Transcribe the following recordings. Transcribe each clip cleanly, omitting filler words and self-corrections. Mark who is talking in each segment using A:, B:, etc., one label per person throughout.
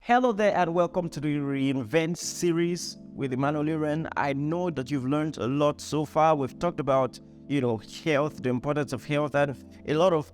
A: Hello there and welcome to the Reinvent series with Emmanuel. I know that you've learned a lot so far. We've talked about, health, the importance of health, and a lot of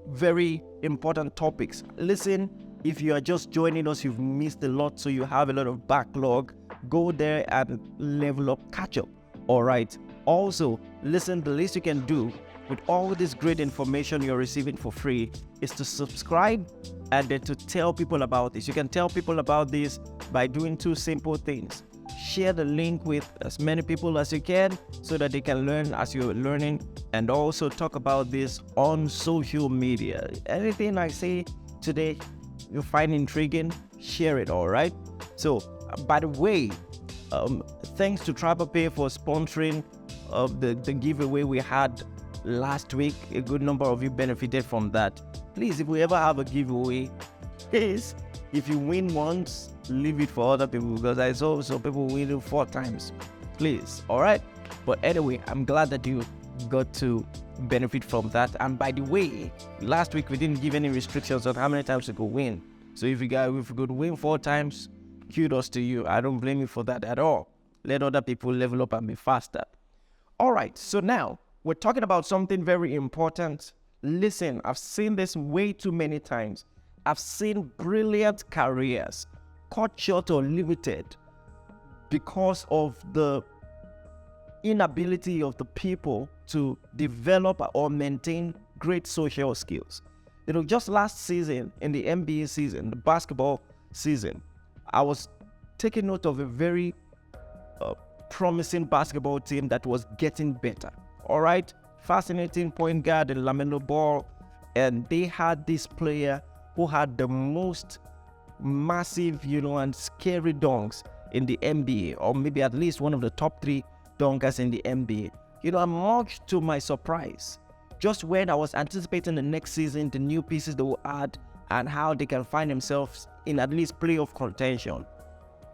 A: very important topics. Listen, if you are just joining us, you've missed a lot, so you have a lot of backlog. Go there and level up, catch up. All right. Also, listen, the least you can do with all this great information you're receiving for free is to subscribe and then to tell people about this. You can tell people about this by doing two simple things. Share the link with as many people as you can so that they can learn as you're learning, and also talk about this on social media. Anything I say today you find intriguing, share it, all right? So, by the way, thanks to TravelPay for sponsoring the giveaway we had last week. A good number of you benefited from that. Please, if we ever have a giveaway, please, if you win once, leave it for other people, because I saw some people win it 4 times. Please, all right? But anyway, I'm glad that you got to benefit from that. And by the way, last week we didn't give any restrictions on how many times you could win. So if you could win 4 times, kudos to you. I don't blame you for that at all. Let other people level up and be faster. All right, so now we're talking about something very important. Listen, I've seen this way too many times. I've seen brilliant careers cut short or limited because of the inability of the people to develop or maintain great social skills. Just last season, in the NBA season, the basketball season, I was taking note of a very promising basketball team that was getting better. All right, fascinating point guard in LaMelo Ball, and they had this player who had the most massive, and scary dunks in the NBA, or maybe at least one of the top 3 dunkers in the NBA. And much to my surprise, just when I was anticipating the next season, the new pieces they will add, and how they can find themselves in at least playoff contention,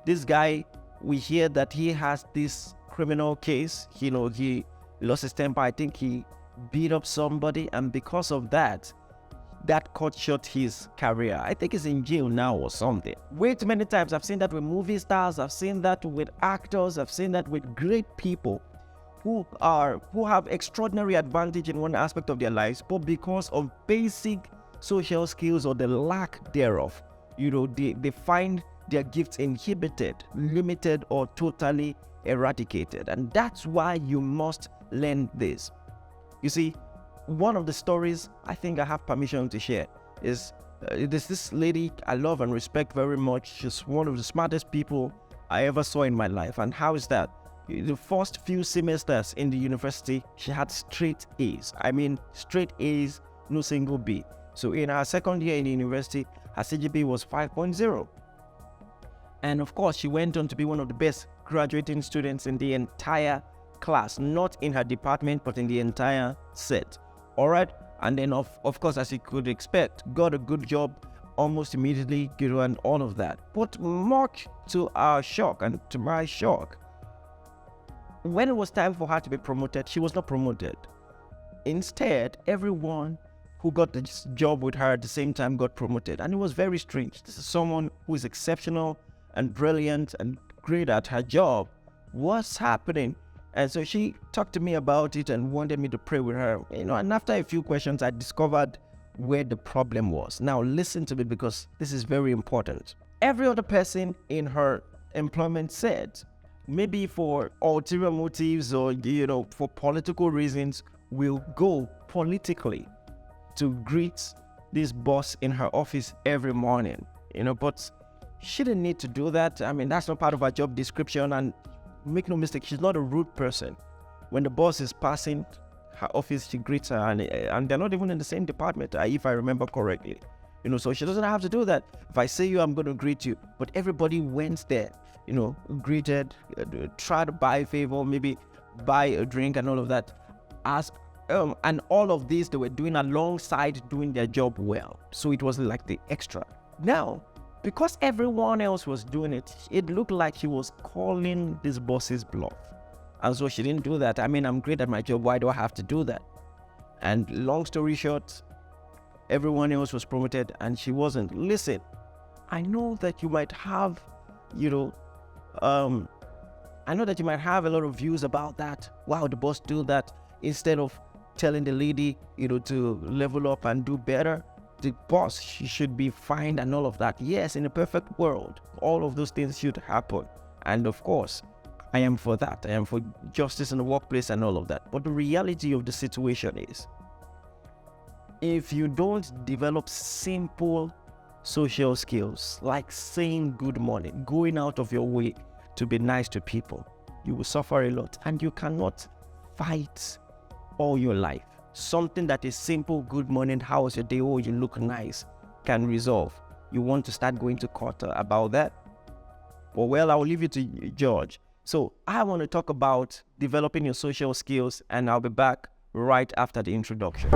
A: this guy, we hear that he has this criminal case. He lost his temper. I think he beat up somebody, and because of that cut short his career. I think he's in jail now or something. Way too many times I've seen that with movie stars, I've seen that with actors, I've seen that with great people who have extraordinary advantage in one aspect of their lives, but because of basic social skills or the lack thereof, they find their gifts inhibited, limited, or totally eradicated. And that's why you must learn this. You see, one of the stories I think I have permission to share is there's this lady I love and respect very much. She's one of the smartest people I ever saw in my life. And how is that? The first few semesters in the university, she had straight A's. I mean, straight A's, no single B. So in her second year in the university, her CGPA was 5.0. And of course, she went on to be one of the best graduating students in the entire class, not in her department, but in the entire set. All right. And then, of course, as you could expect, got a good job almost immediately, and all of that. But much to our shock and to my shock, when it was time for her to be promoted, she was not promoted. Instead, everyone who got the job with her at the same time got promoted. And it was very strange. This is someone who is exceptional and brilliant and great at her job. What's happening? And so she talked to me about it and wanted me to pray with her. And after a few questions, I discovered where the problem was. Now listen to me, because this is very important. Every other person in her employment said, maybe for ulterior motives or for political reasons, will go politically to greet this boss in her office every morning. But she didn't need to do that. I mean, that's not part of her job description. And make no mistake, she's not a rude person. When the boss is passing her office, she greets her, and they're not even in the same department, if I remember correctly. So she doesn't have to do that. If I say you, I'm going to greet you. But everybody went there, greeted, try to buy a favor, maybe buy a drink and all of that. And all of this they were doing alongside doing their job well. So it was like the extra. Now, because everyone else was doing it, it looked like she was calling this boss's bluff. And so she didn't do that. I mean, I'm great at my job. Why do I have to do that? And long story short, everyone else was promoted and she wasn't. Listen, I know that you might have, you know, I know that you might have a lot of views about that. Wow, the boss do that instead of telling the lady, to level up and do better. The boss, she should be fined and all of that. Yes, in a perfect world, all of those things should happen. And of course, I am for that. I am for justice in the workplace and all of that. But the reality of the situation is, if you don't develop simple social skills like saying good morning, going out of your way to be nice to people, you will suffer a lot, and you cannot fight all your life. Something that is simple, good morning, how was your day, oh, you look nice, can resolve. You want to start going to court about that? Well, I will leave you to judge. So I want to talk about developing your social skills, and I'll be back right after the introduction.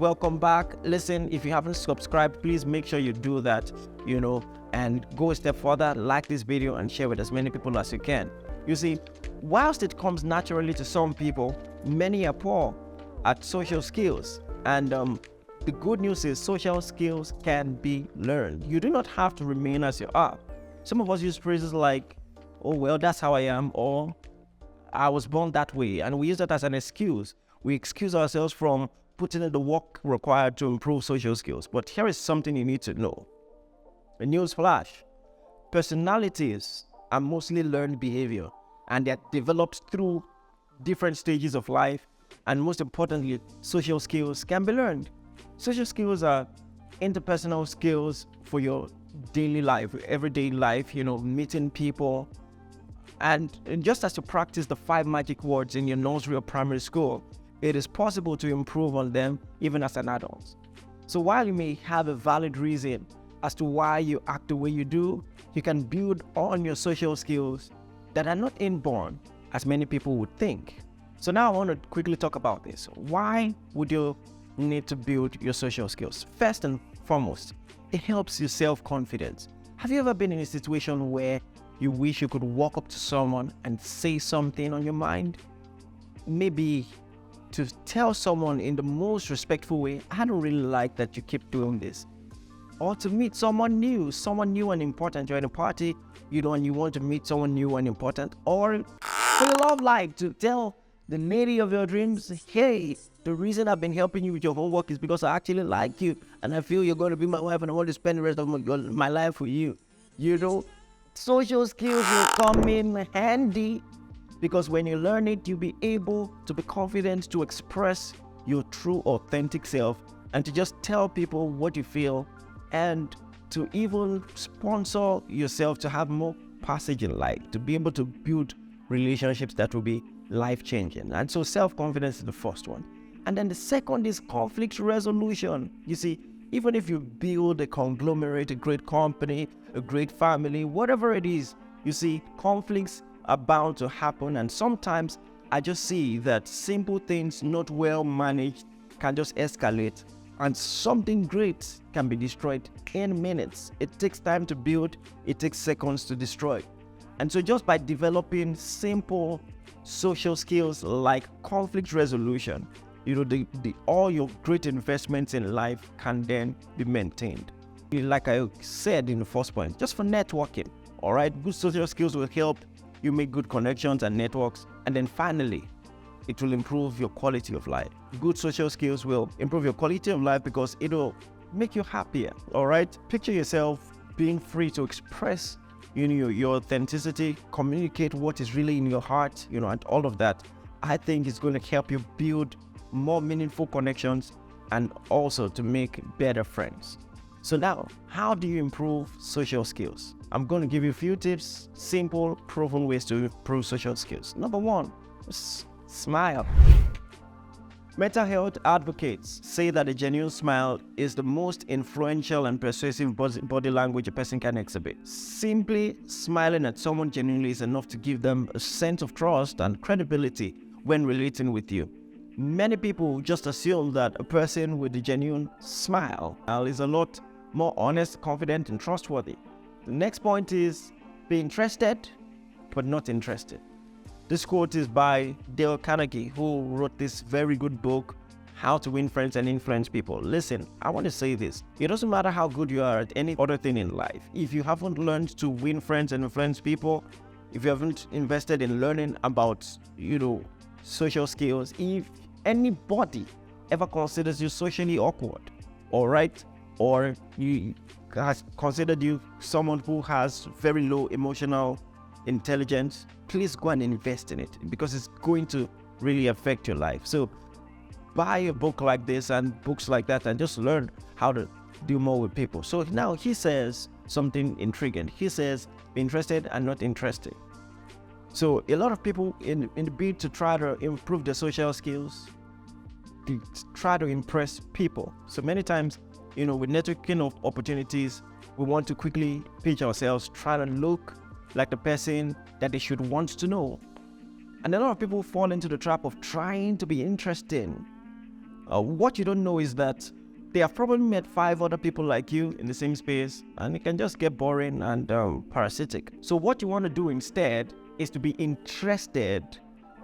A: Welcome back. Listen, if you haven't subscribed, please make sure you do that, and go a step further, like this video and share with as many people as you can. You see, whilst it comes naturally to some people, many are poor at social skills. And the good news is social skills can be learned. You do not have to remain as you are. Some of us use phrases like, oh, well, that's how I am, or I was born that way. And we use that as an excuse. We excuse ourselves from putting in the work required to improve social skills. But here is something you need to know. A news flash. Personalities are mostly learned behavior, and they're developed through different stages of life. And most importantly, social skills can be learned. Social skills are interpersonal skills for your daily life, everyday life, meeting people. And just as you practice the 5 magic words in your nursery or primary school, it is possible to improve on them even as an adult. So while you may have a valid reason as to why you act the way you do, you can build on your social skills that are not inborn, as many people would think. So now I want to quickly talk about this. Why would you need to build your social skills? First and foremost, it helps your self-confidence. Have you ever been in a situation where you wish you could walk up to someone and say something on your mind? Maybe to tell someone in the most respectful way, I don't really like that you keep doing this. Or to meet someone new and important. You're in a party, and you want to meet someone new and important. Or for your love life, to tell the lady of your dreams, hey, the reason I've been helping you with your homework is because I actually like you, and I feel you're going to be my wife, and I want to spend the rest of my life with you. Social skills will come in handy, because when you learn it, you'll be able to be confident to express your true, authentic self, and to just tell people what you feel, and to even sponsor yourself to have more passage in life, to be able to build relationships that will be life-changing. And so self-confidence is the first one. And then the second is conflict resolution. You see, even if you build a conglomerate, a great company, a great family, whatever it is, you see, conflicts are bound to happen. And sometimes I just see that simple things not well managed can just escalate, and something great can be destroyed in minutes. It takes time to build, it takes seconds to destroy. And so just by developing simple social skills like conflict resolution, all your great investments in life can then be maintained. Like I said in the first point, just for networking, all right? Good social skills will help you make good connections and networks. And then finally, it will improve your quality of life. Good social skills will improve your quality of life because it will make you happier, all right? Picture yourself being free to express your authenticity, communicate what is really in your heart, and all of that. I think it's going to help you build more meaningful connections and also to make better friends. So now, how do you improve social skills? I'm going to give you a few tips, simple, proven ways to improve social skills. Number one, smile. Mental health advocates say that a genuine smile is the most influential and persuasive body language a person can exhibit. Simply smiling at someone genuinely is enough to give them a sense of trust and credibility when relating with you. Many people just assume that a person with a genuine smile is a lot more honest, confident, and trustworthy. The next point is be interested, but not interested. This quote is by Dale Carnegie, who wrote this very good book, How to Win Friends and Influence People. Listen, I want to say this. It doesn't matter how good you are at any other thing in life. If you haven't learned to win friends and influence people, if you haven't invested in learning about, social skills, if anybody ever considers you socially awkward, all right, or you has considered you someone who has very low emotional intelligence, please go and invest in it, because it's going to really affect your life. So buy a book like this and books like that and just learn how to do more with people. So now he says something intriguing. He says, be interested and not interested. So a lot of people in the bid to try to improve their social skills, they try to impress people. So many times, with networking of opportunities, we want to quickly pitch ourselves, try to look like the person that they should want to know. And a lot of people fall into the trap of trying to be interesting. What you don't know is that they have probably met 5 other people like you in the same space, and it can just get boring and parasitic. So what you want to do instead is to be interested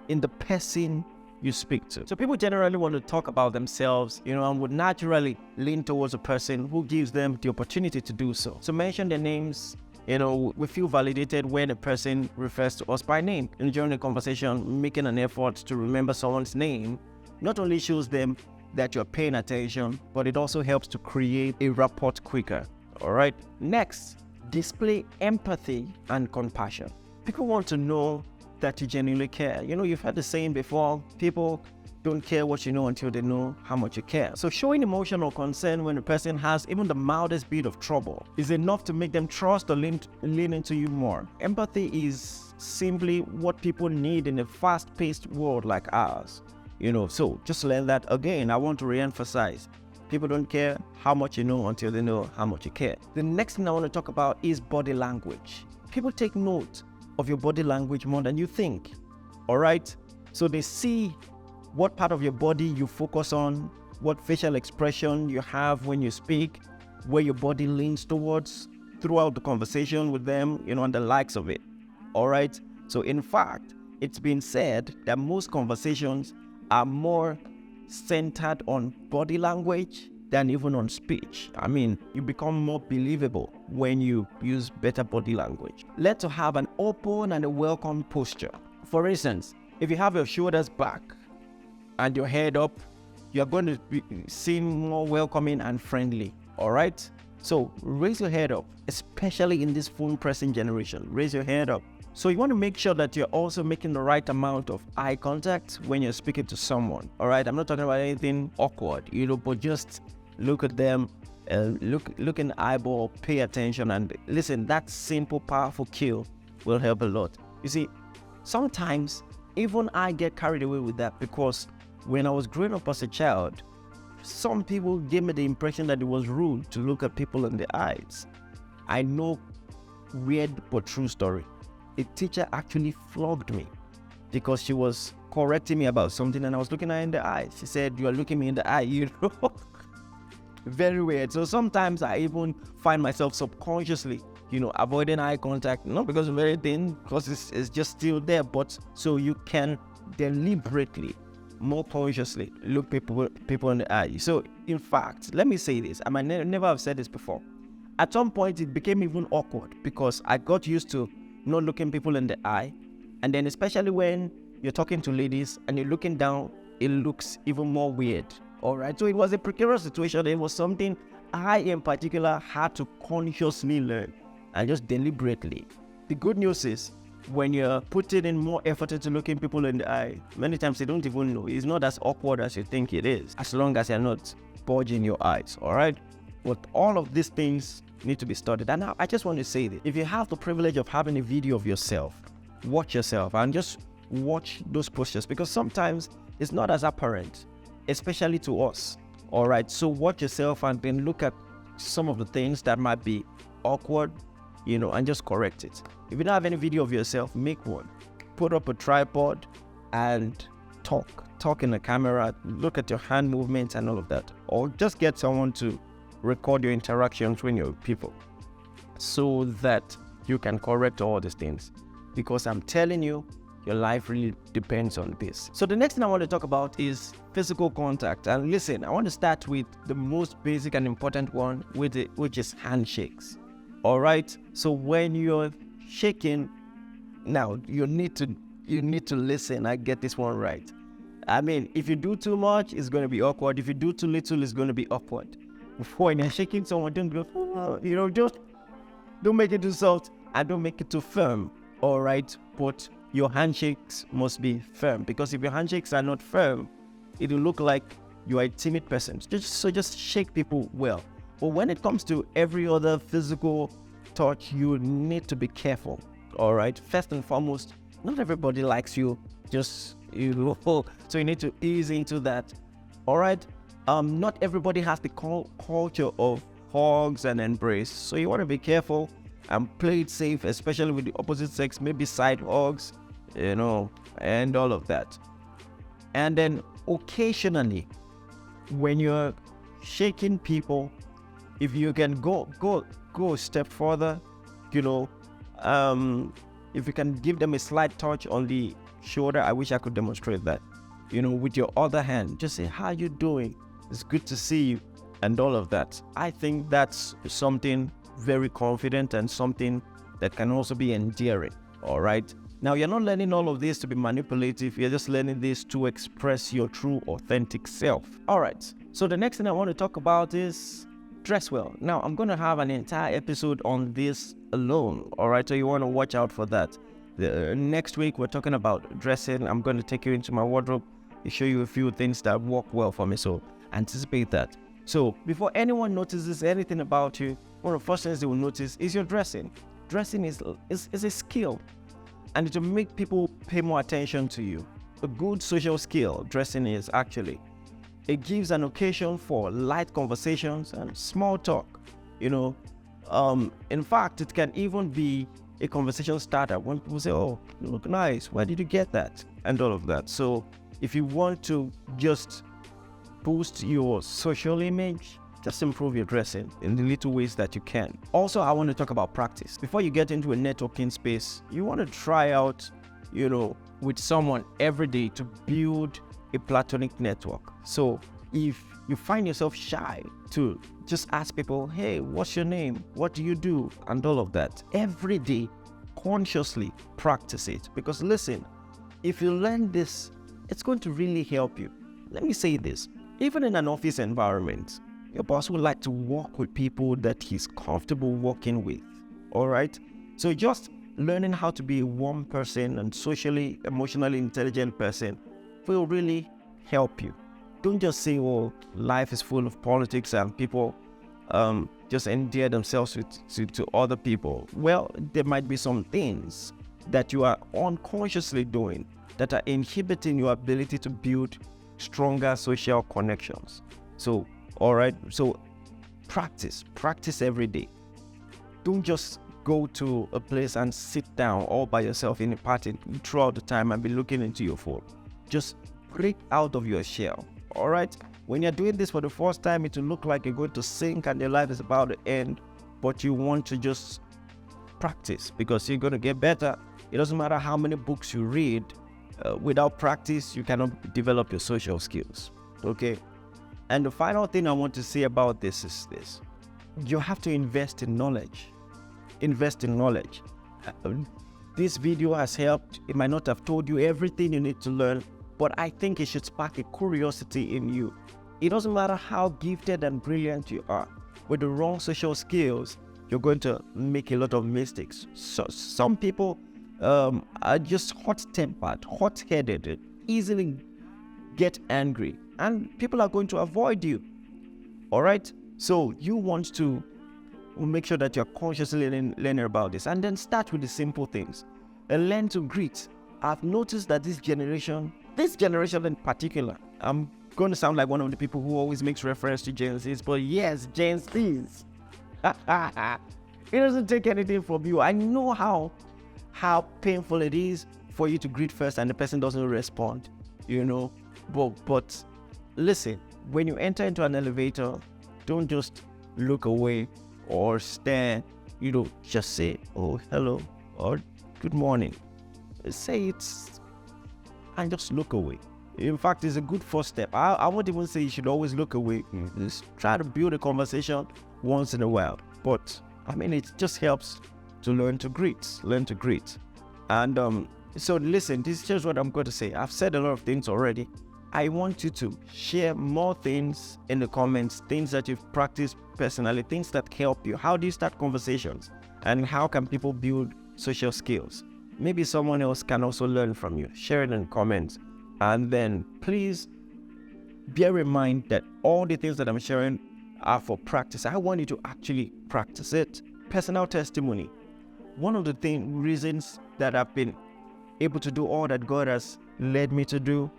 A: in the person you speak to. So people generally want to talk about themselves, and would naturally lean towards a person who gives them the opportunity to do so. So mention their names. We feel validated when a person refers to us by name. And during a conversation, making an effort to remember someone's name not only shows them that you're paying attention, but it also helps to create a rapport quicker. All right. Next, display empathy and compassion. People want to know that you genuinely care. You've heard the saying before, people don't care what you know until they know how much you care. So showing emotional concern when a person has even the mildest bit of trouble is enough to make them trust or lean into you more. Empathy is simply what people need in a fast-paced world like ours. So just learn that. Again, I want to re-emphasize, people don't care how much you know until they know how much you care. The next thing I want to talk about is body language. People take note of your body language more than you think. All right? So they see what part of your body you focus on, what facial expression you have when you speak, where your body leans towards throughout the conversation with them, and the likes of it. All right? So in fact, it's been said that most conversations are more centered on body language than even on speech. You become more believable when you use better body language. Learn to have an open and a welcome posture. For instance, if you have your shoulders back and your head up, you're going to be seen more welcoming and friendly. All right? So raise your head up, especially in this phone pressing generation. Raise your head up. So you want to make sure that you're also making the right amount of eye contact when you're speaking to someone. All right? I'm not talking about anything awkward, but just look at them, look in the eyeball, pay attention, and listen. That simple, powerful cue will help a lot. You see, sometimes even I get carried away with that, because when I was growing up as a child, some people gave me the impression that it was rude to look at people in the eyes. I know, weird but true story. A teacher actually flogged me because she was correcting me about something and I was looking her in the eye. She said, "You are looking me in the eye," Very weird. So sometimes I even find myself subconsciously, avoiding eye contact, not because of anything, because it's just still there, but so you can deliberately, more consciously look people in the eye. So in fact, let me say this, I might never have said this before. At some point, it became even awkward because I got used to not looking people in the eye. And then especially when you're talking to ladies and you're looking down, it looks even more weird. All right. So it was a precarious situation. It was something I in particular had to consciously learn and just deliberately. The good news is when you're putting in more effort into looking people in the eye, many times they don't even know. It's not as awkward as you think it is, as long as you're not bulging your eyes. All right. But all of these things need to be studied. And now I just want to say this. If you have the privilege of having a video of yourself, watch yourself and just watch those postures, because sometimes it's not as apparent, especially to us. All right. So watch yourself and then look at some of the things that might be awkward, and just correct it. If you don't have any video of yourself, make one. Put up a tripod and talk in the camera, look at your hand movements and all of that. Or just get someone to record your interactions when you're with people. so that you can correct all these things. Because I'm telling you, your life really depends on this. So the next thing I want to talk about is physical contact. And listen, I want to start with the most basic and important one, which is handshakes. All right. So when you're shaking, now you need to listen and get this one right. I mean, if you do too much, it's going to be awkward. If you do too little, it's going to be awkward. When you're shaking someone, don't go, just don't make it too soft and don't make it too firm. All right. But your handshakes must be firm, because if your handshakes are not firm, it will look like you are a timid person. Just shake people well. But when it comes to every other physical touch, you need to be careful. All right. First and foremost, not everybody likes you. So you need to ease into that. All right. Not everybody has the culture of hugs and embrace. So you want to be careful and play it safe, especially with the opposite sex, maybe side hugs, and all of that. And then occasionally, when you're shaking people, if you can go a step further, if you can give them a slight touch on the shoulder, I wish I could demonstrate that. With your other hand, just say, "How you doing? It's good to see you," and all of that. I think that's something very confident and something that can also be endearing. All right. Now, you're not learning all of this to be manipulative. You're just learning this to express your true, authentic self. All right. So the next thing I want to talk about is dress well. Now, I'm going to have an entire episode on this alone. All right. So you want to watch out for that. Next week, we're talking about dressing. I'm going to take you into my wardrobe and show you a few things that work well for me. So anticipate that. So before anyone notices anything about you, one of the first things they will notice is your dressing. Dressing is a skill, and it will make people pay more attention to you. A good social skill, dressing is actually. It gives an occasion for light conversations and small talk. In fact, it can even be a conversation starter when people say, "Oh, you look nice. Where did you get that?" and all of that. So if you want to just boost your social image, just improve your dressing in the little ways that you can. Also, I want to talk about practice. Before you get into a networking space, you want to try out, with someone every day to build a platonic network. So if you find yourself shy, to just ask people, "Hey, what's your name? What do you do?" and all of that. Every day, consciously practice it. Because listen, if you learn this, it's going to really help you. Let me say this. Even in an office environment, your boss would like to work with people that he's comfortable working with. All right? So just learning how to be a warm person and socially, emotionally intelligent person will really help you. Don't just say, "Oh, life is full of politics and people just endear themselves to other people." Well, there might be some things that you are unconsciously doing that are inhibiting your ability to build stronger social connections. So, all right. So practice every day. Don't just go to a place and sit down all by yourself in a party throughout the time and be looking into your phone. Just break out of your shell. All right. When you're doing this for the first time, it will look like you're going to sink and your life is about to end, but you want to just practice because you're going to get better. It doesn't matter how many books you read. Without practice, you cannot develop your social skills. Okay. And the final thing I want to say about this is this. You have to invest in knowledge. Invest in knowledge. This video has helped. It might not have told you everything you need to learn, but I think it should spark a curiosity in you. It doesn't matter how gifted and brilliant you are. With the wrong social skills, you're going to make a lot of mistakes. So some people are just hot-tempered, hot-headed, easily get angry, and people are going to avoid you. All right? So you want to make sure that you're consciously learning about this, and then start with the simple things and learn to greet. I've noticed that this generation in particular, I'm going to sound like one of the people who always makes reference to Gen Zs, but yes, Gen Zs. It doesn't take anything from you. I know how painful it is for you to greet first and the person doesn't respond, but listen, when you enter into an elevator, don't just look away or stare just say, oh, hello, or good morning. Say it and just look away. In fact, it's a good first step. I won't even say you should always look away. Just try to build a conversation once in a while. But it just helps to learn to greet. And so listen, this is just what I'm going to say. I've said a lot of things already. I want you to share more things in the comments, things that you've practiced personally, things that help you. How do you start conversations? And how can people build social skills? Maybe someone else can also learn from you. Share it in the comments. And then please bear in mind that all the things that I'm sharing are for practice. I want you to actually practice it. Personal testimony. One of the reasons that I've been able to do all that God has led me to do,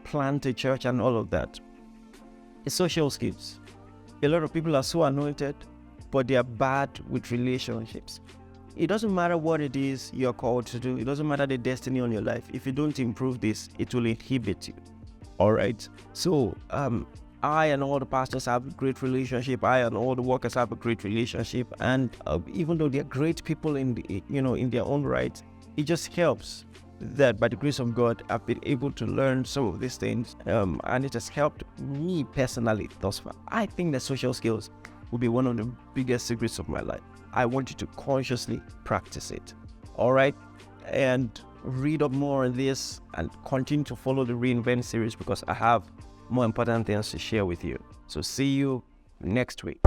A: plant a church and all of that, is social skills. A lot of people are so anointed, but they are bad with relationships. It doesn't matter what it is you're called to do. It doesn't matter the destiny on your life. If you don't improve this, it will inhibit you. All right. So I and all the pastors have a great relationship. I and all the workers have a great relationship. And even though they're great people in their own right, it just helps that by the grace of God, I've been able to learn some of these things, and it has helped me personally thus far. I think that social skills will be one of the biggest secrets of my life. I want you to consciously practice it. All right, and read up more on this and continue to follow the Reinvent series, because I have more important things to share with you. So see you next week.